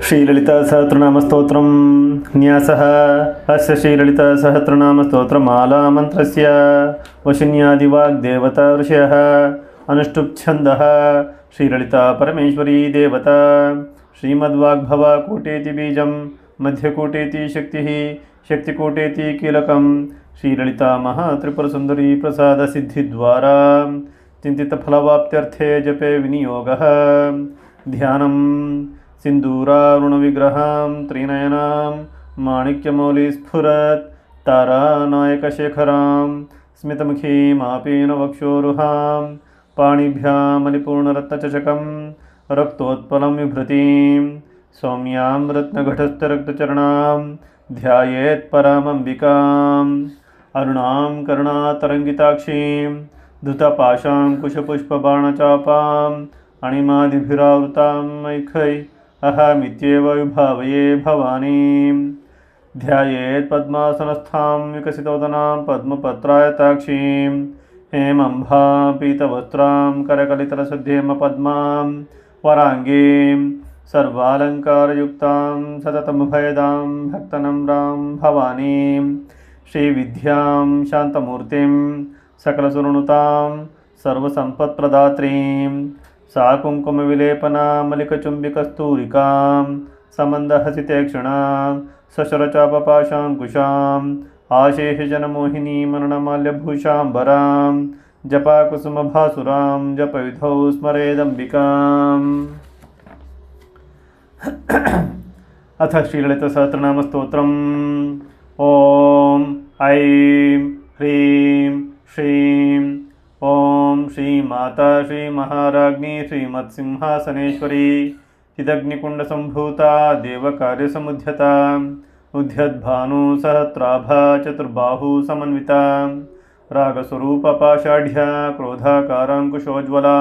श्रीललितासहस्रनामस्तोत्रं न्यासः अस्य श्रीललितासहस्रनामस्तोत्रमालामन्त्रस्य वशिन्यादिवाग्देवता ऋषयः अनुष्टुप्छन्दः श्रीललिता परमेश्वरी देवता श्रीमद्वाग्भवा कोटेति बीजं मध्यकोटेति शक्तिः शक्तिकोटेति कीलकं श्रीललिता महात्रिपुरसुन्दरी प्रसादसिद्धिद्वारा चिन्तितफलवाप्त्यर्थे जपे विनियोगः ध्यानं सिन्दूरारुणविग्रहां त्रिनयनां माणिक्यमौलिस्फुरत् तारानायकशेखरां स्मितमुखीमापीनवक्षोरुहां पाणिभ्यामलिपूर्णरत्नचषकं रक्तोत्पलं विभृतीं सौम्यां रत्नघटस्थरक्तचरणां ध्यायेत् परामम्बिकाम् अरुणां करुणातरङ्गिताक्षीं धृतपाशाङ्कुशपुष्पबाणचापाम् अणिमादिभिरावृतां मैखै अहमित्येव विभावये भवानीं ध्यायेत् पद्मासनस्थां विकसितवदनां पद्मपत्रायताक्षीं हेमम्भां पीतवस्त्रां करकलितलसद्धेमपद्मां वराङ्गीं सर्वालङ्कारयुक्तां सततमभयदां भक्तनम्रां भवानीं श्रीविद्यां शान्तमूर्तिं सकलसुरनुतां सर्वसम्पत्प्रदात्रीं सा कुङ्कुमविलेपनामलिकचुम्बिकस्तूरिकां समन्दहसितेक्षणां सशरचापपाशाङ्कुशाम् आशेषजनमोहिनी मननमाल्यभूषाम्बरां जपाकुसुमभासुरां जपविधौ स्मरेदम्बिकाम्। अथ श्रीललितासहस्रनामस्तोत्रम्। ॐ ऐं ह्रीं श्रीं ॐ श्रीमाता श्रीमहाराज्ञी श्रीमत्सिंहासनेश्वरी चिदग्निकुण्डसम्भूता देवकार्यसमुद्यता उद्यद्भानुसहस्राभा चतुर्बाहुसमन्विता रागस्वरूपपाषाढ्या क्रोधाकाराङ्कुशोज्ज्वला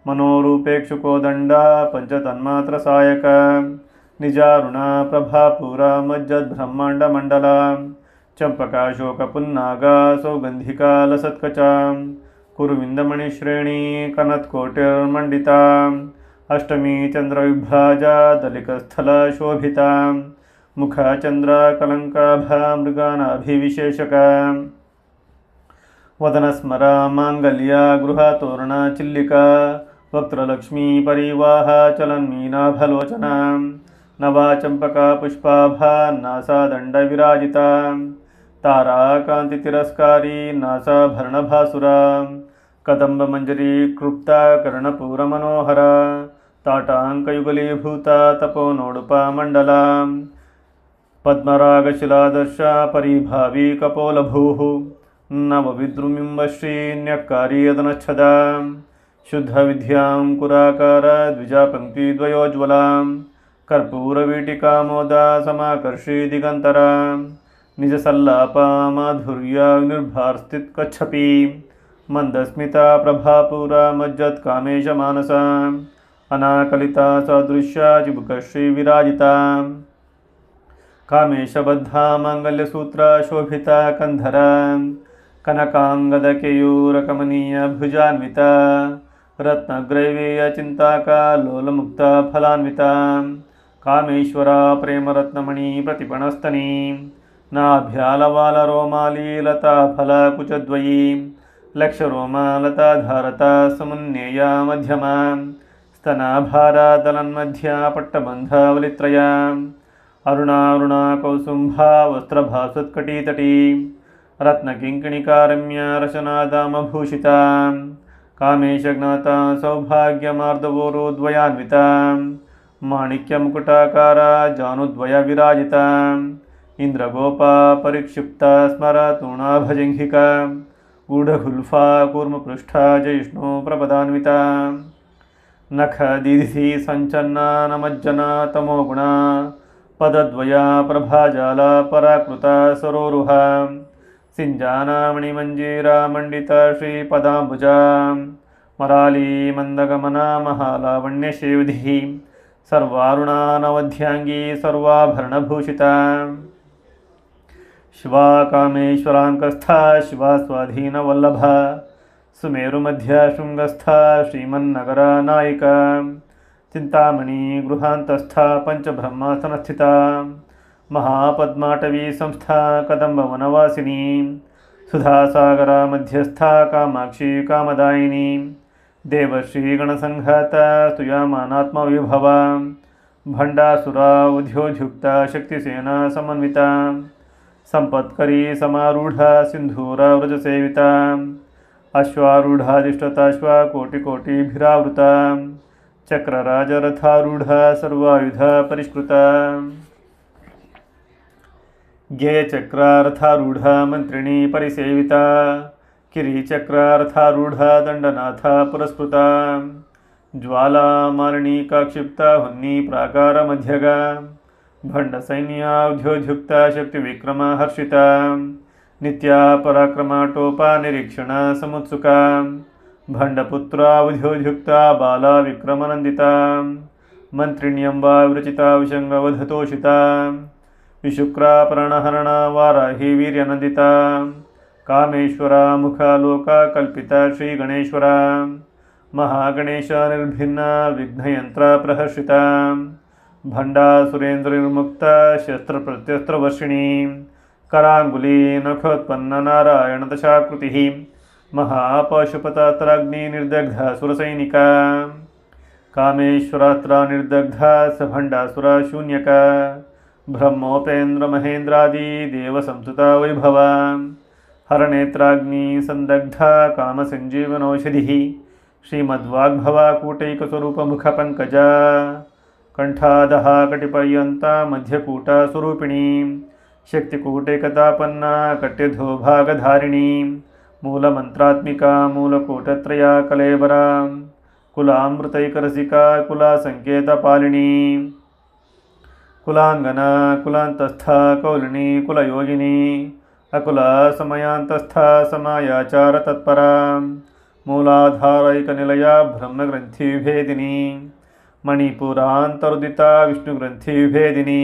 मनोरूपेक्षुकोदण्डा पञ्चतन्मात्रसायका निजारुणा प्रभापूरा मज्जद्ब्रह्माण्डमण्डला चम्पकाशोकपुन्नागा सौगन्धिका लसत्कचा कुरुविन्दमणिश्रेणी कनत्कोटिर्मण्डिता अष्टमी चन्द्रविभ्राजा दलिकस्थलशोभिता मुखचन्द्रकलङ्काभा मृगानाभिविशेषका वदनस्मरा माङ्गल्या गृहतोरणा चिल्लिका वक्त्रलक्ष्मी परिवाहा चलन्मीनाभलोचना नवा चम्पका पुष्पाभा नासादण्डविराजिता ताराकान्तितिरस्कारी नासाभरणभासुरा कदम्बमञ्जरी क्लुप्ता कर्णपूरमनोहरा ताटाङ्कयुगलीभूता तपोनोडुपमण्डला पद्मरागशिलादर्शा परिभावी कपोलभूः नवविद्रुमिम्बश्रीन्यक्कारीयदनच्छदा शुद्धविद्यां कुराकार द्विजापङ्क्तिद्वयोज्ज्वलां कर्पूरवीटिकामोदा समाकर्षी दिगन्तरा निजसल्लापा माधुर्या निर्भार्स्थितकच्छपी मन्दस्मिता प्रभापूरा मज्जत्कामेशमानसा अनाकलिता सदृश्या चिबुकश्री विराजिता कामेशबद्धा माङ्गल्यसूत्रा शोभिता कन्धरा कनकाङ्गदकेयूरकमनीय भुजान्विता रत्नग्रैवेयचिन्ताका लोलमुक्ता फलान्विता कामेश्वरा प्रेमरत्नमणि प्रतिपणस्तनी नाभ्यालवालरोमालीलता फलकुचद्वयी लक्षरोमालताधारता समुन्नेया मध्यमा स्तनाभारादलन्मध्या पट्टबन्धावलित्रया अरुणारुणा कौसुम्भा वस्त्रभासुत्कटीतटी रत्नकिङ्किणिकारम्या रशनादामभूषिता कामेशज्ञाता सौभाग्यमार्दवोरोद्वयान्विता माणिक्यमुकुटाकारा जानुद्वया विराजिता इन्द्रगोपा परिक्षिप्ता स्मरतूणाभजङ्घिका गूढहुल्फा कूर्मपृष्ठा जयिष्णु प्रपदान्विता नखदीधिः सञ्चन्ना नमज्जना तमोगुणा पदद्वया प्रभाजाला पराकृता सरोरुहा सिञ्जानामणिमञ्जीरा मण्डिता श्रीपदाम्बुजा मराली मन्दगमना महालावण्यशेवधिः सर्वारुणानवध्याङ्गी सर्वाभरणभूषिता शिवा कामेश्वराङ्कस्था शिवा स्वाधीनवल्लभा सुमेरुमध्या शृङ्गस्था श्रीमन्नगरा नायिका ಚಿಂತಾಮಣಿ ಗೃಹಾಂತಸ್ಥ ಪಂಚಬ್ರಹ್ಮಾಸನಸ್ಥಿತಾ ಮಹಾಪದ್ಮಾಟವೀ ಸಂಸ್ಥಾ ಕದಂಬವನವಾಸಿನಿ ಸುಧಾಸಾಗರ ಮಧ್ಯಸ್ಥ ಕಾಮಾಕ್ಷಿ ಕಾಮದಾಯಿನಿ ದೇವಶ್ರೀಗಣಸಂಘಾತ ಸ್ತುಯಮಾನಾತ್ಮವಿಭವ ಭಂಡಾಸುರ ಉದ್ಯೋಜುಕ್ತ ಶಕ್ತಿಸೇನಾ ಸಮನ್ವಿತ ಸಂಪತ್ಕರಿ ಸಮಾರೂಢ ಸಿಂಧೂರ ವ್ರಜಸೇವಿತ ಅಶ್ವಾರೂಢಾಧಿಷ್ಠತಾಶ್ವ ಕೋಟಿಕೋಟಿಭಿರಾವೃತ ಚಕ್ರರಾಜರಥಾರೂಢ ಸರ್ವಾಯುಧ ಪರಿಷ್ಕೃತ ಜ್ಞೇಯಚಕ್ರಾರಥಾರೂಢ ಮಂತ್ರಿಣೀ ಪರಿಸೇವಿತ ಕಿರೀಚಕ್ರಾರಥಾರೂಢ ದಂಡನಾಥ ಪುರಸ್ಕೃತ ಜ್ವಾಲಾಮಾಲಿನೀಕಾಕ್ಷಿಪ್ತ ಹೊನ್ನಿ ಪ್ರಾಕಾರ ಮಧ್ಯಗ ಭಂಡ ಸೈನ್ಯಾಧ್ಯೋದ್ಯುಕ್ತ ಶಕ್ತಿ ವಿಕ್ರಮ ಹರ್ಷಿತ ನಿತ್ಯ ಪರಾಕ್ರಮ ಟೋಪ ನಿರೀಕ್ಷಣ ಸಮುತ್ಸುಕ ಭಂಡಪುತ್ರ ಉದ್ಯೋದ್ಯುಕ್ತ ಬಾಲ ವಿಕ್ರಮನಂದಿತ ಮಂತ್ರಿಣ್ಯಂಬ ವಿರಚಿತ ವಿಷಂಗವಧತೋಷಿತ ವಿಶುಕ್ರ ಪ್ರಣಹರಣ ವಾರಾಹಿ ವೀರ್ಯನಂದಿತ ಕಾಮೇಶ್ವರ ಮುಖ ಲೋಕ ಕಲ್ಪಿತ ಶ್ರೀ ಗಣೇಶ್ವರ ಮಹಾಗಣೇಶ ನಿರ್ಭಿನ್ನ ವಿಘ್ನಯಂತ್ರ ಪ್ರಹರ್ಷಿತ ಭಂಡಾಸುರೇಂದ್ರ ನಿರ್ಮುಕ್ತ ಶಸ್ತ್ರ ಪ್ರತ್ಯಸ್ತ್ರ ವರ್ಷಿಣಿ ಕರಾಂಗುಲಿ ನಖೋತ್ಪನ್ನ ನಾರಾಯಣ ದಶಾಕೃತಿ ಮಹಾಪಶುಪತಾತ್ರಾಗ್ನಿ ನಿರ್ದಗ್ಧ ಸುರಸೈನಿಕ ಕಾಮೇಶ್ವರಾತ್ರ ನಿರ್ದಗ್ಧ ಸಭಂಡಾಸುರ ಶೂನ್ಯಕ ಬ್ರಹ್ಮೋಪೇಂದ್ರ ಮಹೇಂದ್ರಾದಿ ದೇವ ಸಂಸುತ ವೈಭವ ಹರನೇತ್ರಾಗ್ನಿ ಸಂದಗ್ಧ ಕಾಮಸಂಜೀವನೌಷಧಿ ಶ್ರೀಮದ್ವಾಗ್ಭವ ಕೂಟೈಕಸ್ವರೂಪ ಮುಖ ಪಂಕಜ ಕಂಠಾದಹ ಕಟಿಪರ್ಯಂತ ಮಧ್ಯಕೂಟ ಸ್ವರೂಪಿಣಿ ಶಕ್ತಿಕೂಟೈಕತಾಪನ್ನ ಕಟ್ಯಧೋಭಾಗಧಾರಿಣಿ ಮೂಲಮಂತ್ರಾತ್ಮಿಕ ಮೂಲಕೂಟತ್ರಯ ಕಲೇಬರ ಕುಲಾಮೃತೈಕರಸಿಕಾ ಕುಲ ಸಂಕೇತ ಪಾಲಿನಿ ಕುಲಾಂಗನ ಕುಲಾಂತಸ್ಥ ಕೌಲಿನಿ ಕುಲಯೋಗಿನಿ ಅಕುಲ ಸಮಯಾಂತಸ್ಥ ಸಮಾಯಾಚಾರ ತತ್ಪರ ಮೂಲಾಧಾರೈಕ ನಿಲಯ ಬ್ರಹ್ಮಗ್ರಂಥಿ ವಿಭೇದಿನಿ ಮಣಿಪುರಾಂತರುದಿತ ವಿಷ್ಣುಗ್ರಂಥಿ ವಿಭೇದಿನಿ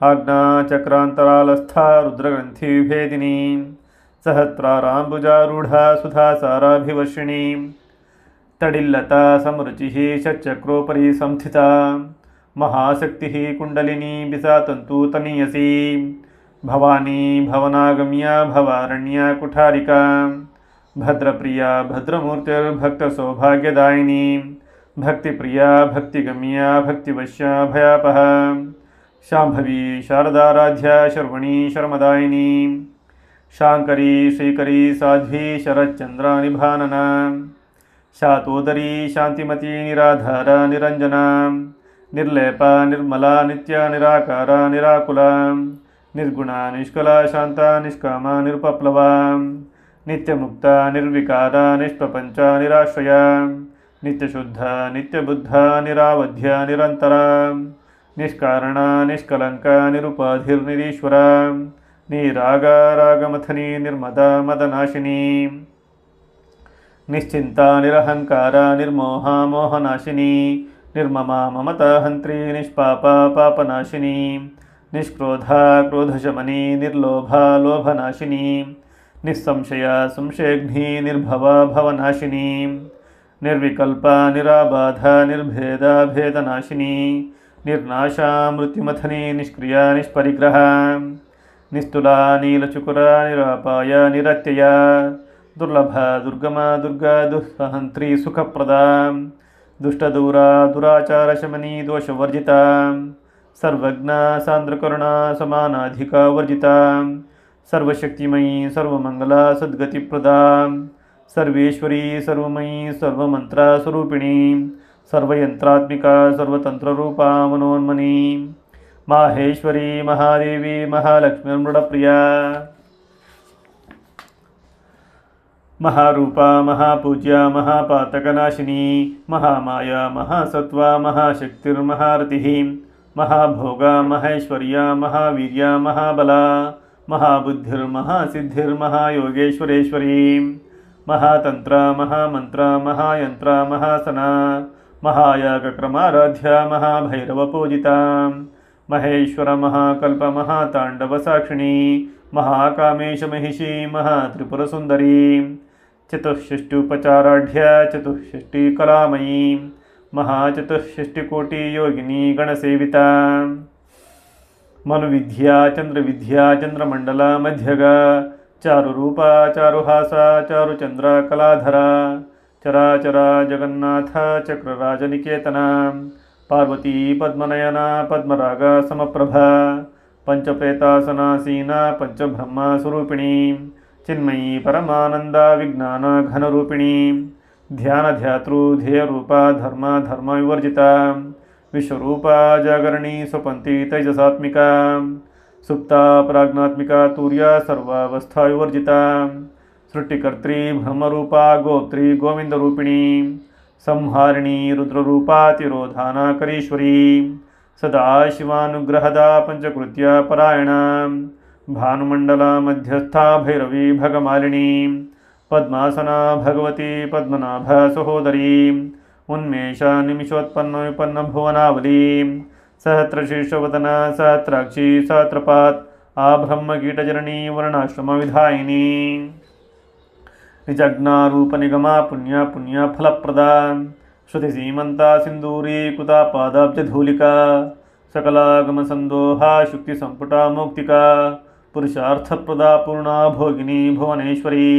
ಆಜ್ಞಾಚಕ್ರಾಂತರಾಲಸ್ಥ ರುದ್ರಗ್ರಂಥಿ ವಿಭೇದಿನಿ ಸಹಸ್ರಾರಾಂಬುಜಾರೂಢ ಸುಧಾಸಾರಾಭಿವರ್ಷಿಣಿ ತಡಿಲ್ಲತ ಸಮರುಚಿ ಷಟ್ಚಕ್ರೋಪರಿ ಸಂಸ್ಥಿತ ಮಹಾಶಕ್ತಿ ಕುಂಡಲಿನಿ ಬಿಸಾತಂತು ತನೀಯಸಿ ಭವಾನಿ ಭವನಾಗಮ್ಯ ಭವಾರಣ್ಯ ಕುಠಾರಿಕಾ ಭದ್ರಪ್ರಿಯ ಭದ್ರಮೂರ್ತಿರ್ಭಕ್ತ ಸೌಭಾಗ್ಯದಾಯಿನಿ ಭಕ್ತಿಪ್ರಿಯ ಭಕ್ತಿಗಮ್ಯ ಭಕ್ತಿವಶ್ಯ ಭಯಾಪಹ ಶಾಂಭವಿ ಶಾರದಾರಾಧ್ಯ ಶರ್ವಣಿ ಶರ್ಮದಾಯಿನಿ ಶಾಂಕರಿ ಶ್ರೀಕರಿ ಸಾಧ್ವಿ ಶರಚ್ಚಂದ್ರ ನಿಭಾನನ ಶಾತೋದರಿ ಶಾಂತಿಮತಿ ನಿರಾಧಾರ ನಿರಂಜನ ನಿರ್ಲೇಪ ನಿರ್ಮಲ ನಿತ್ಯ ನಿರಾಕಾರ ನಿರಾಕುಲ ನಿರ್ಗುಣ ನಿಷ್ಕಲ ಶಾಂತ ನಿಷ್ಕಾಮ ನಿರುಪಪ್ಲವ ನಿತ್ಯಮುಕ್ತ ನಿರ್ವಿಕಾರ ನಿಷ್ಪ್ರಪಂಚ ನಿರಾಶ್ರಯ ನಿತ್ಯಶುದ್ಧ ನಿತ್ಯಬುದ್ಧ ನಿರಾವಧ್ಯ ನಿರಂತರ ನಿಷ್ಕಾರಣ ನಿಷ್ಕಲಂಕ ನಿರುಪಾಧಿರ್ನಿರೀಶ್ವರ ನಿರಾಗ ರಾಗಮಥನಿ ನಿರ್ಮದ ಮದನಾಶಿನಿ ನಿಶ್ಚಿಂತ ನಿರಹಂಕಾರ ನಿರ್ಮೋಹ ಮೋಹನಾಶಿನಿ ನಿರ್ಮಮ ಮಮತ ಹಂತ್ರಿ ನಿಷ್ಪಾಪ ಪಾಪನಾಶಿನಿ ನಿಷ್ಕ್ರೋಧ ಕ್ರೋಧಶಮನಿ ನಿರ್ಲೋಭ ಲೋಭನಾಶಿನಿ ನಿಸ್ಸಂಶಯ ಸಂಶಯಘ್ನಿ ನಿರ್ಭವ ಭವನಾಶಿನಿ ನಿರ್ವಿಕಲ್ಪ ನಿರಾಬಾಧ ನಿರ್ಭೇದ ಭೇದನಾಶಿನಿ ನಿರ್ನಾಶ ಮೃತ್ಯುಮಥನಿ ನಿಷ್ಕ್ರಿಯ ನಿಷ್ಪರಿಗ್ರಹ ನಿಸ್ತುಲ ನೀಲಚುಕುರ ನಿರಾಪಾಯ ನಿರತ್ಯಯ ದುರ್ಲಭ ದುರ್ಗಮ ದುರ್ಗಾ ದುಸ್ಸಹಂತ್ರಿ ಸುಖಪ್ರದ ದುಷ್ಟದೂರ ದುರಾಚಾರ ಶಮನಿ ದೋಷವರ್ಜಿತ ಸರ್ವಜ್ಞ ಸಾಂದ್ರಕರುಣ ಸಮಾನಾಧಿಕ ವರ್ಜಿತ ಸರ್ವಶಕ್ತಿಮಯಿ ಸರ್ವಮಂಗಲ ಸದ್ಗತಿಪ್ರದ ಸರ್ವೇಶ್ವರಿ ಸರ್ವಮಯಿ ಸರ್ವಮಂತ್ರ ಸ್ವರೂಪಿಣಿ ಸರ್ವಯಂತ್ರಾತ್ಮಿಕ ಸರ್ವತಂತ್ರರೂಪ ಮನೋನ್ಮನಿ ಮಾಹೇಶ್ವರಿ ಮಹಾದೇವಿ ಮಹಾಲಕ್ಷ್ಮೀರ್ಮೃಡಪ್ರಿಯ ಮಹಾರೂಪ ಮಹಾಪೂಜ್ಯ ಮಹಾಪಾತಕನಾಶಿನಿ ಮಹಾಮಾಯ ಮಹಾಸತ್ವ ಮಹಾಶಕ್ತಿರ್ಮಹಾರತಿ ಮಹಾಭೋಗ ಮಹೇಶ್ವರ್ಯ ಮಹಾವೀರ್ಯ ಮಹಾಬಲ ಮಹಾಬುದ್ಧಿರ್ಮಹಾಸಿದ್ಧಿರ್ಮಹಾಯೋಗೇಶ್ವರೇಶ್ವರಿ ಮಹಾತಂತ್ರ ಮಹಾಮಂತ್ರ ಮಹಾಯಂತ್ರ ಮಹಾಸನ ಮಹಾಯಾಗಕ್ರಮಾರಾಧ್ಯ ಮಹಾಭೈರವಪೂಜಿತ ಮಹೇಶ್ವರ ಮಹಾಕಲ್ಪ ಮಹಾತಾಂಡವ ಸಾಕ್ಷಿಣಿ ಮಹಾಕಾಮೇಶ ಮಹಿಷಿ ಮಹಾತ್ರಿಪುರಸುಂದರಿ ಚತುಷ್ಷಷ್ಟ್ಯುಪಚಾರಾಢ್ಯ ಚತುಷ್ಷಷ್ಟಿ ಕಲಾಮಯಿ महाचतुष्षष्टिकोटियोगिनी गणसेविता मनुविद्या चंद्रविद्या चंद्रमंडल मध्यग चारुरूपा चारुहासा चारुचंद्र कलाधरा चराचरा जगन्नाथ चक्रराजनिकेतना पार्वती पद्मनयना पद्मराग समप्रभा पंचप्रेतासनासीना पंचब्रह्म स्वरूपिणी चिन्मयी परमानंद विज्ञान घनरूपिणी ध्यान ध्यातृ ध्येय रूपा धर्म धर्म विवर्जिता विश्वरूपा जागरणी स्वपंती तेजसात्मिका सुप्ता प्राज्ञात्मिका तूर्या सर्वावस्था विवर्जिता सृष्टिकर्त्री ब्रह्मरूपा गोत्री गोविंदरूपिणी संहारिणी रुद्ररूपा तिरोधानाकरीश्वरी सदा शिवानुग्रहदा पंचकृत्या परायणा भानुमंडला मध्यस्था भैरवी भगमालिनी पद्मासना भगवती पद्मनाभ सहोदरी उन्मेषा निमिषोत्पन्न विपन्न भुवनावली सहस्रशीर्षवदना सहस्राक्षी सहस्रपात् आब्रह्मकीटजननी वर्णाश्रम विधायिनी निजज्ञारूप निगमा पुण्य पुण्य फलप्रदा श्रुति सीमंता सिंदूरी कुता पादाब्जधूलिका सकलागम संदोहा शुक्ति संपुटा मौक्तिका पुरुषार्थप्रदा पूर्णा भोगिनी भुवनेश्वरी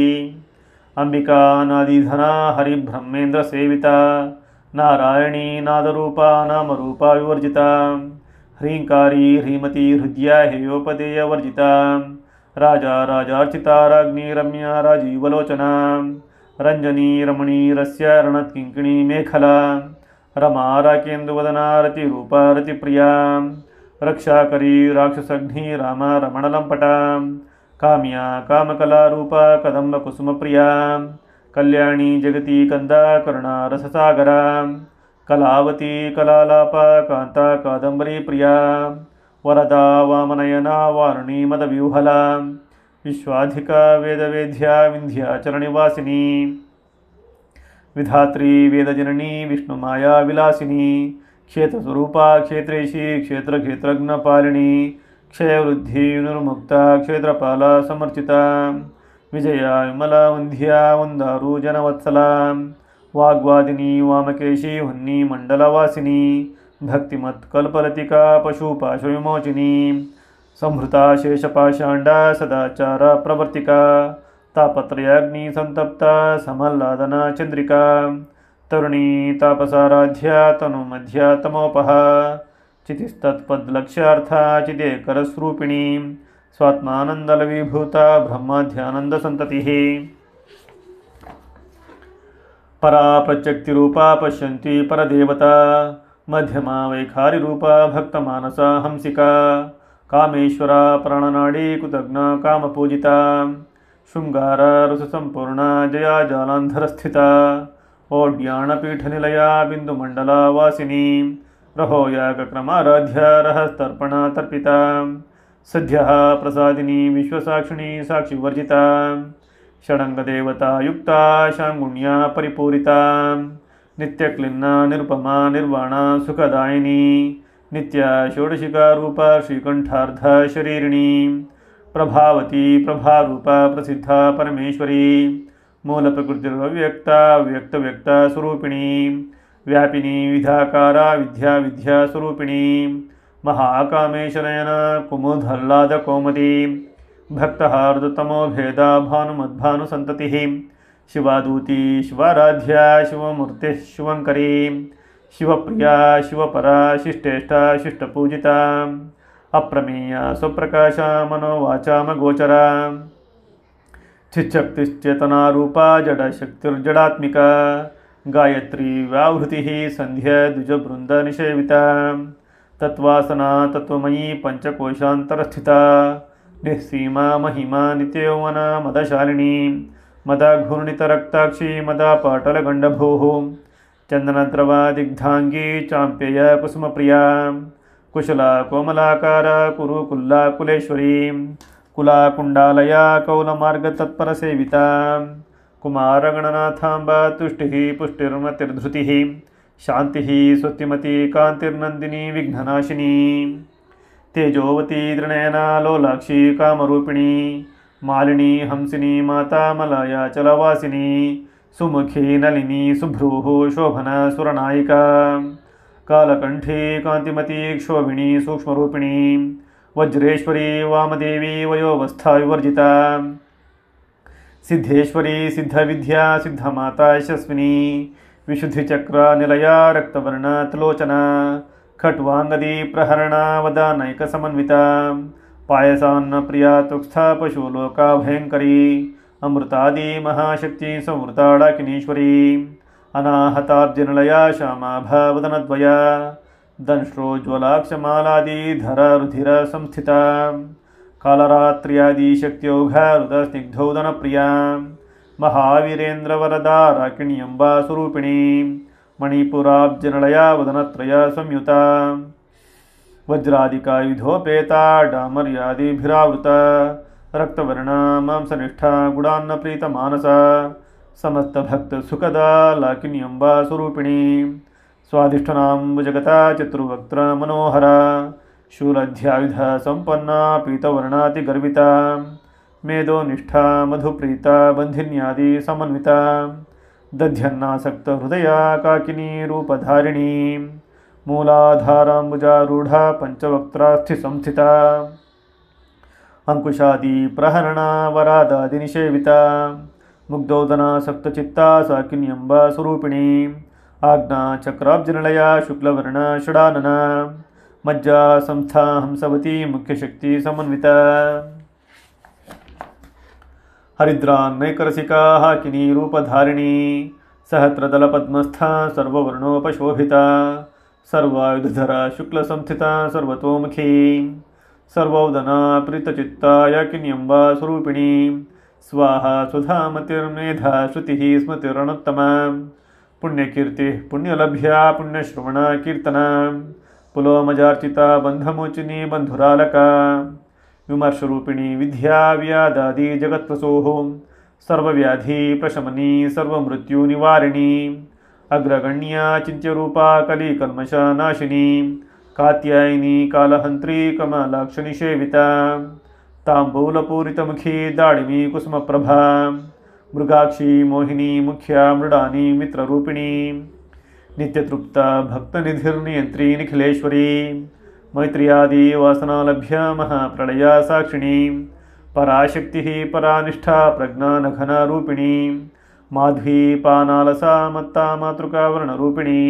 अंबिका नादीधना हरिब्रह्मेन्द्र सेविता नारायणी नादरूपा नामरूपा विवर्जिता ह्रींकारी ह्रीमती हृदया हेयोपदेय वर्जिता राजा राजार्चिता राज्ञी रम्या राजीवलोचना रंजनी रमणी रस्य रणत्किङ्किणी मेखला रमा राकेन्दुवदना रतिरूपा रतिप्रिया रक्षाकरी राक्षसघ्नी रामा रमणलम्पटा काम्या कामकलारूपा कदम्बकुसुमप्रिया कल्याणी जगती कंदा करुणा रससागरा कलावती कलालापा कांता कादम्बरी प्रिया वरदा वामनयना वारुणी मदव्यूहला विश्वाधिका वेदवेद्या विन्ध्याचलनिवासिनी विधात्री वेदजननी विष्णुमाया विलासिनी क्षेत्रस्वरूपा क्षेत्रेशी क्षेत्रक्षेत्रज्ञपालिनी क्षयवृद्धि निर्मुक्ता क्षेत्रपाला समर्चिता विजया विमला वन्ध्या वन्दारू जनवत्सला वाग्वादिनी वामकेशी हुन्नी मंडलवासिनी भक्तिमत्कल्पलतिका पशुपाशविमोचिनी संहृता शेषपाषाण्डा सदाचार प्रवर्तिका तापत्रयाग्नि संतप्ता समल्लादना चंद्रिका तरुणी तापसाराध्या तनुमध्या तमोपहा चितिस्तत्पद्लक्ष्यार्था चिदेकरस्वरूपिणी स्वात्मानन्दलविभूता ब्रह्माध्यानन्दसन्ततिः परा प्रत्यक्तिरूपा पश्यन्ति परदेवता मध्यमा वैखारिरूपा भक्तमानसा हंसिका कामेश्वरा प्राणनाडी कृतज्ञ कामपूजिता शृंगार रससंपूर्णा जया जालान्धरस्थिता ओड्याणपीठनिलया बिन्दुमण्डला वासिनी रहोयागक्रमाराध्या रहस्तर्पणा तर्पिता सद्यः प्रसादिनी विश्वसाक्षिणी साक्षिवर्जिता षडङ्गदेवता युक्ता शाङ्गुण्या परिपूरिता नित्यक्लिन्ना निरुपमा निर्वाणा सुखदायिनी नित्या षोडशिका रूपा श्रीकण्ठार्ध शरीरिणी प्रभावती प्रभारूपा प्रसिद्धा परमेश्वरी मूलप्रकृतिर्व्यक्ता व्यक्तव्यक्ता स्वरूपिणी व्यापिनी विधाकारा विद्या विद्या स्वरूपिणी महाकामेशनयना कुमुदह्लादकौमुदी भक्तहार्दतमो भेदा भानुमद्भानुसन्ततिः शिवादूती शिवाराध्या शिवमूर्तिः शिवङ्करी शिवप्रिया शिवपरा शिष्टेष्टा शिष्टपूजिता अप्रमेया स्वप्रकाशा मनोवाचामगोचरा चिच्छक्तिश्चेतनारूपा जडशक्तिर्जडात्मिका गायत्री व्यावृतिः संध्या द्विजवृन्दनिषेविता तत्वासना तत्वमयी पंचकोशान्तरस्थिता निःसीमा महिमा नित्ययौवना मदशालिनी मदाघूर्णितरक्ताक्षी मदापाटलगण्डभूः चन्दनद्रवा दिग्धांगी चाम्पेय कुसुमप्रिया कुशला कोमलाकारा कुरुकुल्ला कुलेश्वरी कुलाकुण्डालया कौलमार्गतत्परसेविता कुमारगणनाथाम्बा तुष्टिः पुष्टिर्मतिर्धृतिः शान्तिः स्वस्तिमती कान्तिर्नन्दिनी विघ्ननाशिनी तेजोवती दृणयना लोलाक्षी कामरूपिणी मालिनी हंसिनी माता मलया चलवासिनी सुमुखी नलिनी सुभ्रूः शोभना सुरनायिका कालकण्ठी कान्तिमती क्षोभिणी सूक्ष्मरूपिणी वज्रेश्वरी वामदेवी वयोवस्था विवर्जिता सिद्धेश्वरी सिद्धविद्या सिद्धमाता यशस्विनी विशुद्धिचक्र निलया रक्तवर्णा त्रिलोचना खट्वांगदी प्रहरणा वदानैकसमन्विता पायसान्न प्रिया तुक्स्था पशुलोका भयंकरी अमृतादि महाशक्ति संवृता डाकिनीश्वरी अनाहताब्जनिलया श्यामाभा वदनद्वया दंष्ट्रोज्ज्वलाक्षमालादि धरा रुधिर संस्थिता कालरात्र्यादि शक्त्योघा हृदस्निग्धौदनप्रिया महावीरेन्द्रवरदा राकिणी अम्बा स्वरूपिणी मणिपुराब्जनिलया वदनत्रया संयुता वज्रादिकायुधोपेता डामर्यादिभिरावृता रक्तवर्णा मांसनिष्ठा गुडान्नप्रीतमानसा समस्तभक्तसुखदा लाकिनी अम्बा स्वरूपिणी स्वादिष्ठनाम्बुजगता चतुर्वक्त्र मनोहरा शूलध्यायुध संपन्ना पीतवर्णातिगर्विता मेधोनिष्ठा मधुप्रीता बन्धिन्यादि समन्विता दध्यन्नासक्त हृदया काकिनी रूपधारिणी मूलाधाराम्बुजारूढ़ा पंचवक्त्रास्थि संस्थिता अंकुशादि प्रहरणा वरादादि निषेविता मुग्धोदना सप्तचित्ता साकिनी अम्बा स्वरूपिणी आज्ञा चक्राब्जनिलया शुक्लवर्णा षडानना मज्जा संस्था हंसवती मुख्यशक्ति समन्विता हरिद्रान्नैकरसिका हाकिनी रूपधारिणी सहस्रदलपद्मस्था सर्ववर्णोपशोभिता सर्वायुधधरा शुक्लसंस्थिता सर्वतोमुखी सर्वौदना प्रीतचित्ता याकिनी अम्बा स्वरूपिणी स्वाहा सुधामतिर्मेधा श्रुतिः स्मृतिरनुत्तमा पुण्यकीर्तिः पुण्यलभ्या पुण्यश्रवणा कीर्तना पुलोमजार्चिता बन्धमोचिनी बन्धुरालका विमर्शरूपिणी विद्या व्यादादि जगत्प्रसूः सर्वव्याधि प्रशमनी सर्वमृत्युनिवारिणी अग्रगण्या चिन्त्यरूपा कलिकल्मषनाशिनी कात्यायिनी कालहन्त्री कमलाक्षनिषेविता ताम्बूलपूरितमुखी दाडिमी कुसुमप्रभा मृगाक्षी मोहिनी मुख्या मृडानी मित्ररूपिणी नित्यतृप्ता भक्तनिधिर्नियन्त्री निखिलेश्वरी मैत्र्यादि वासनालभ्य महाप्रलया साक्षिणी पराशक्तिः परानिष्ठा प्रज्ञानघनरूपिणी माध्वी पानालसा मत्ता मातृका वर्णरूपिणी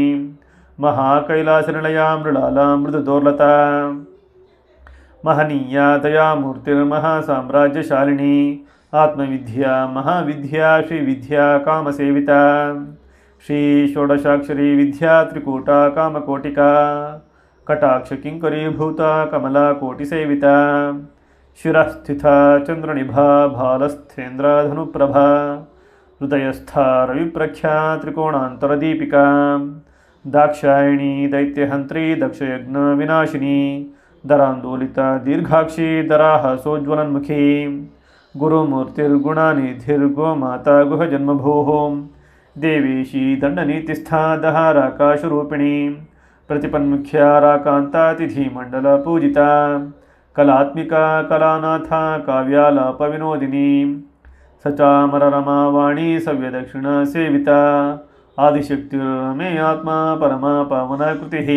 महाकैलासनिलया मृडाला मृदुदोर्लता महनीया दयामूर्तिर्महासाम्राज्यशालिनी आत्मविद्या महाविद्या श्रीविद्या कामसेविता श्री षोडशाक्षरी विद्या त्रिकूटा कामकोटिका कटाक्ष किंकरीभूता कमला कोटिसेविता शिरस्थिता चंद्रनिभा भालस्थेन्द्रधनुप्रभा हृदयस्था रविप्रख्या त्रिकोणान्तरदीपिका दाक्षायणी दैत्यहंत्री दक्षयज्ञ विनाशिनी दरांदोलिता दीर्घाक्षी दराहसोज्ज्वलन्मुखी गुरुमूर्तिर्गुणानिधिर्गोमाता गुहजन्मभूः देवेशी दण्डनीतिस्था दहाराकाशरूपिणी प्रतिपन्मुख्या राकान्ता तिथिमण्डलपूजिता कलात्मिका कलानाथा काव्यालापविनोदिनी सचामररमा वाणी सव्यदक्षिणसेविता आदिशक्तिर्मे आत्मा परमा पावनाकृतिः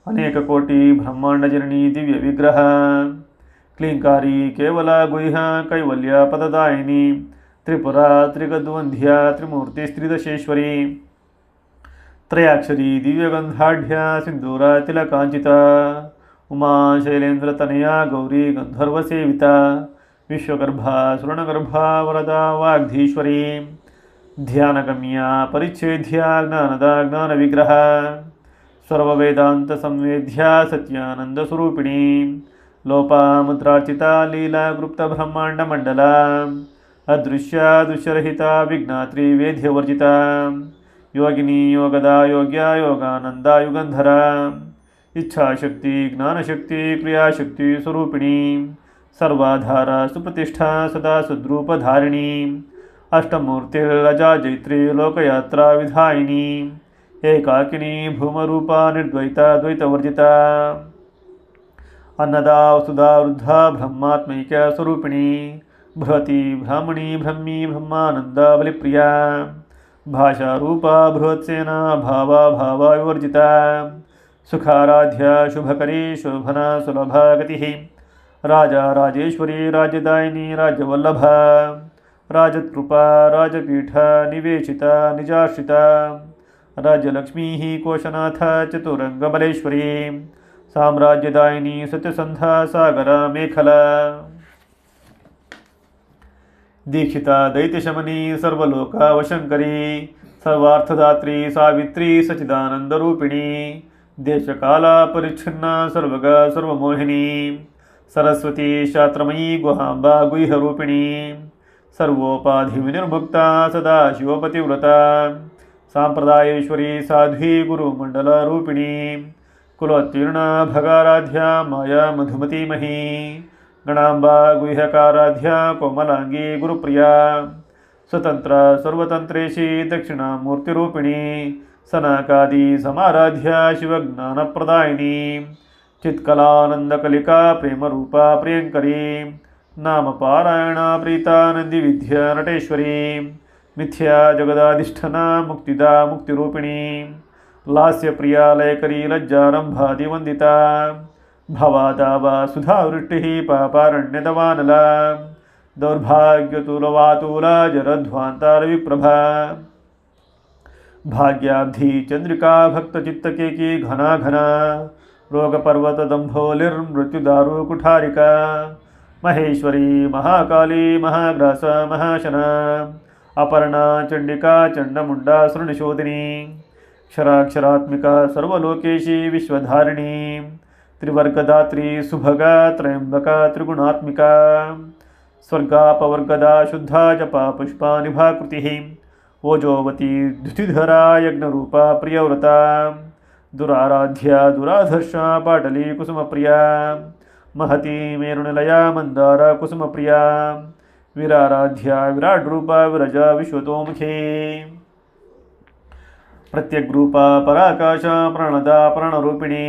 अनेककोटि ब्रह्माण्डजननी दिव्यविग्रह क्लींकारी केवला गुह्य कैवल्यपददायिनी त्रिपुरा त्रिगद्वन्ध्या त्रिमूर्तिस्त्रिदशेश्वरी त्रयाक्षरी दिव्यगन्धाढ्या सिन्दूरा तिलकाञ्चिता उमा शैलेन्द्रतनया गौरी गन्धर्वसेविता विश्वगर्भा सुवर्णगर्भा वरदा वाग्धीश्वरी ध्यानगम्या परिच्छेद्या ज्ञानदा ज्ञानविग्रह सर्ववेदान्तसंवेद्या सत्यानन्दस्वरूपिणी लोपामुद्रार्चिता लीला गुप्तब्रह्माण्डमण्डला अदृश्या दृश्यरहिता विज्ञात्री वेद्यवर्जिता योगिनी योगदा योग्या योगानंदा युगंधरा इच्छाशक्ति ज्ञानशक्ति क्रियाशक्ति स्वरूपिणी सर्वाधारा सुप्रतिष्ठा सदा सद्रूपधारिणी अष्टमूर्तिरजा जैत्री लोकयात्रा विधायिनी एकाकिनी भूमरूपा निर्द्वैता द्वैतवर्जिता अन्नदा वसुधा वृद्धा ब्रह्मात्मैक्य स्वरूपिणी बृहती ब्राह्मणी ब्रह्मी ब्रह्मानंदा बलिप्रिया भाषारूपा बृहत्सेना भावा भावा विवर्जिता सुखाराध्या शुभकरी शोभना सुलभा गतिः राजा राजेश्वरी राजदायिनी राज्यवल्लभा राजत्कृपा राजपीठा निवेशिता निजाश्रिता राज्यलक्ष्मीः कोशनाथ चतुरङ्गबलेश्वरी साम्राज्यदायिनी सत्यसन्धा सागरा मेखला दीक्षिता दैत्यशमनी सर्वलोकावशङ्करी सर्वार्थदात्री सावित्री सच्चिदानन्दरूपिणी देशकाला परिच्छिन्ना सर्वगा सर्वमोहिनी सरस्वती शास्त्रमयी गुहाम्बा गुह्यरूपिणी सर्वोपाधिविनिर्मुक्ता सदा शिवपतिव्रता साम्प्रदायेश्वरी साध्वी गुरुमण्डलरूपिणी कुलोत्तीर्णा भगाराध्या माया मधुमतीमही गणाम्बा गुह्यकाराध्या कोमलांगी गुरुप्रिया स्वतंत्रा सर्वतंत्रेशी दक्षिणामूर्तिरूपिणी सनकादि समाराध्या शिवज्ञानप्रदायिनी चित्कलानंदकलिका प्रेमरूपा प्रियंकरी नामपारायणा प्रीता नंदिविद्या नटेश्वरी मिथ्या जगदाधिष्ठना मुक्तिदा मुक्तिरूपिणी लास्यप्रिया लयकरी लज्जारंभादिवंदिता भवादावा सुधावृष्टिः पापारण्यदवानला दौर्भाग्यतुलवातुला जरध्वान्तारविप्रभा भाग्याब्धि चंद्रिका भक्तचित्तकेकी घना घना रोगपर्वतदम्भोलिर्मृत्युदारु कुठारिका महेश्वरी महाकाली महाग्रास महाशना अपर्णा चंडिका चंडमुंडा सृणिशोधिनी क्षराक्षरात्मिका सर्वलोकेशी विश्वधारिणी त्रिवर्गदात्री सुभगा त्रयंबका त्रिगुणात्मिका स्वर्गापवर्गदा शुद्धा जपा पुष्पा निभाकृतिः ओजोवती द्युतिधरा यज्ञरूपा प्रियव्रता दुराराध्या दुराधर्षा पाटली कुसुमप्रिया महती मेरुनिलया मंदारा कुसुमप्रिया विराराध्या विराड्रूपा विरजा विश्वतोमुखी प्रत्यग्रूपा पराकाशा प्रणदा प्रणरूपिणी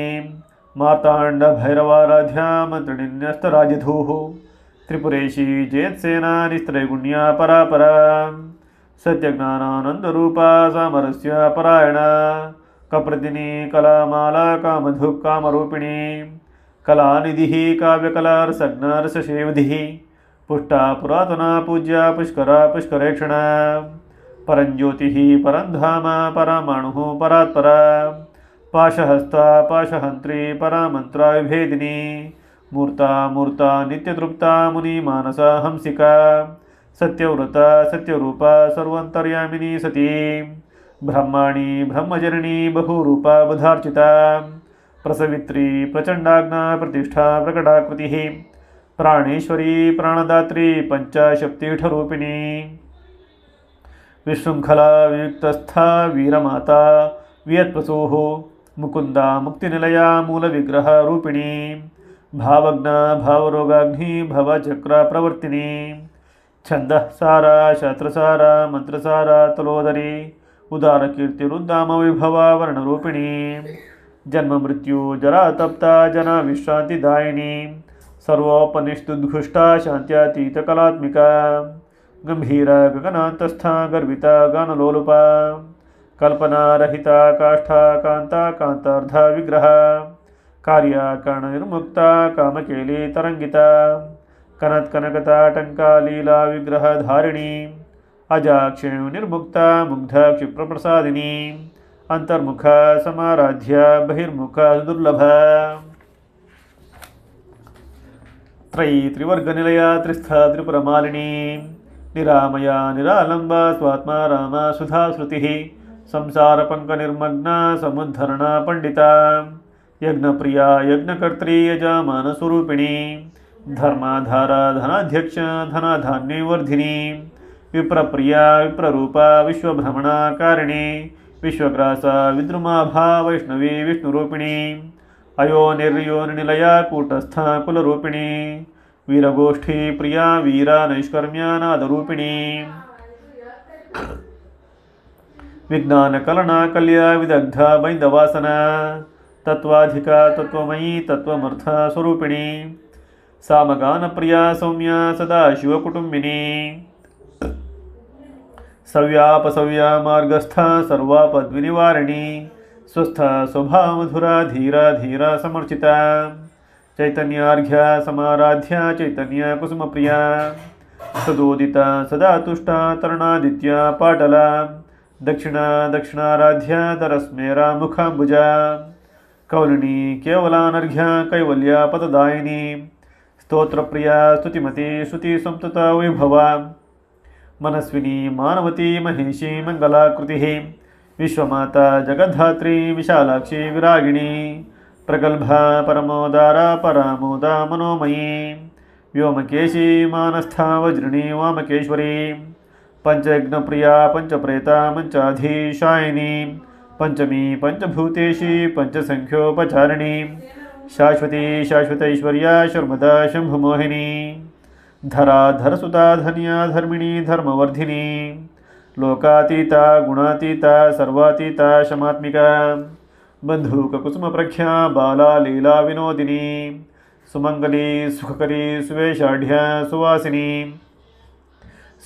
मार्तांड भैरवाराध्या मंत्रिण्यस्तराजधूः त्रिपुरेशी जयत्सेना निस्त्रैगुण्या परापरा सत्यज्ञानानंदरूपा सामरस्य परायणा कप्रदिनी कलामाला कामधुः कामरूपिणी कलानिधिः काव्यकलारसज्ञरससेवधिः पुष्टा पुरातना पूज्या पुष्करा पुष्करेक्षणा परंज्योतिः परंधाम परामाणुः परात्परा पाशहस्ता पाशहंत्री परामंत्रा विभेदिनी मूर्ता मूर्ता नित्यतृप्ता मुनिमानसा हंसिका सत्यव्रता सत्यरूपा सर्वान्तर्यामिनी सती ब्रह्माणी ब्रह्मजननी बहुरूपा बुधार्चिता प्रसवित्री प्रचंडाग्ना प्रतिष्ठा प्रकटाकृतिः प्राणेश्वरी प्राणदात्री पंचाशक्तिष्ठरूपिणी विशृंखला वियुक्तस्था वीरमाता वियत्प्रसूः मुकुंदा मुक्तिनिलया मूलविग्रह रूपिणी भावज्ञा भावरोगाग्नि भवचक्र प्रवर्तिनी छंदः सारा शास्त्रसारा मंत्रसारा तलोदरी उदारकीर्तिरुद्दाम विभवा वर्णरूपिणी जन्म मृत्यु जरा तप्ता जना विश्रांतिदायिनी सर्वोपनिषदुद्घुष्टा शांत्यातीतकलात्मिका गंभीरा गगनान्तस्था गर्विता गानलोलुपा कल्पना रहिता काष्ठा कांता कांतार्धा विग्रह कार्या कर्ण निर्मुक्ता कामकेली तरंगिता कनत कनकता टंका लीला विग्रह धारिणी अजाक्षेणु निर्मुक्ता मुग्धा क्षिप्रप्रसादिनी अंतर्मुखा समाराध्या बहिर्मुखा दुर्लभा त्रयी त्रिवर्गनिलया त्रिस्था त्रिपुरमालिनी निरामया निरालंबा स्वात्मा रामा सुधा श्रुतिः संसारपंकनिर्मग्ना समुद्धरणा पंडिता यज्ञप्रिया यज्ञकर्त्री यजमानस्वरूपिणी धर्माधारा धनाध्यक्ष धनाधान्यवर्धिनी विप्रप्रिया विप्ररूपा विश्वभ्रमणाकारिणी विश्वग्रासा विद्रुमाभा वैष्णवी विष्णुरूपिणी अयोनिर्योनिलया कूटस्था कुलरूपिणी वीरगोष्ठी प्रिया वीरा नैष्कर्म्या नादरूपिणी विज्ञानकलना कल्या विदग्धा बैन्दवासना तत्वाधिका तत्वमयी तत्वमर्था स्वरूपिणी सामगानप्रिया सौम्या सदा शिवकुटुम्बिनी सव्यापसव्या मार्गस्थ सर्वापद्विनिवारिणी स्वस्थ स्वभावमधुरा धीरा धीरा समर्चिता चैतन्यार्घ्य समाराध्या चैतन्य कुसुमप्रिया सदोदिता सदा तुष्टा तरुणादित्या पाटला दक्षिणा दक्षिणाराध्या तरस्मेरा मुखाम्बुजा कौलिनी केवलानर्घ्या कैवल्या पददायिनी स्तोत्रप्रिया स्तुतिमती श्रुतिसंस्तुता वैभवा मनस्विनी मानवती महेशी मंगलाकृतिः विश्वमाता जगद्धात्री विशालाक्षी विरागिणी प्रगल्भा परमोदारा परामोदा मनोमयी व्योमकेशी मानस्था वज्रिणी वामकेश्वरी पंचयज्ञप्रिया पंचप्रेता मंचाधीशायिनी पंचमी पंचभूतेशी पंचसंख्योपचारिणी शाश्वती शाश्वतैश्वर्या शर्मदा शंभुमोहिनी धराधरसुता धन्या धर्मिणी धर्मवर्धिनी लोकातीता गुणातीता सर्वातीता शमात्मिका बंधुककुसुमप्रख्या बाला लीला विनोदिनी सुमंगली सुखकरी सुवेशाढ्या सुवासिनी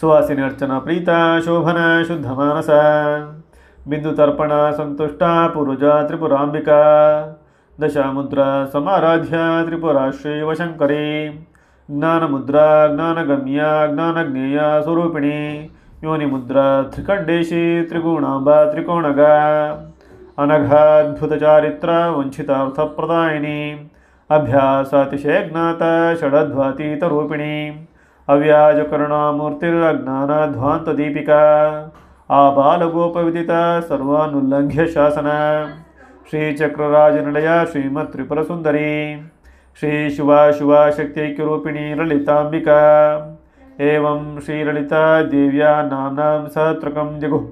सुवासिनी अर्चना प्रीता शोभना शुद्धमानसा बिंदुतर्पणा संतुष्टा पुरुजा त्रिपुरांबिका दशामुद्रा समाराध्या त्रिपुरा श्रीवशंकरी ज्ञानमुद्रा ज्ञानगम्या ज्ञानज्ञेया स्वरूपिणी योनिमुद्रा त्रिकण्डेशी त्रिगुणांबा त्रिकोणगा अनघाद्भुतचारित्र वंचितार्थप्रदायिनी अभ्यासातिशयज्ञाता षडध्वातीतरूपिणी अव्याजकरुणामूर्तिरज्ञानाध्वान्तदीपिका आबालगोपविदिता सर्वानुल्लङ्घ्य शासना श्रीचक्रराजनिलया श्रीमत्त्रिपुरसुन्दरी श्री शिवा शिवा शक्त्यैक्यरूपिणी ललितांबिका एवं श्रीललिता देव्या नाम्नां सहस्रकं जगुः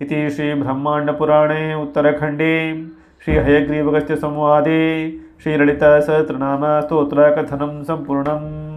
इति श्रीब्रह्माण्डपुराणे उत्तरखण्डे श्रीहयग्रीवगस्त्यसंवादे श्रीललितासहस्रनाम स्तोत्रकथनं सम्पूर्णम्।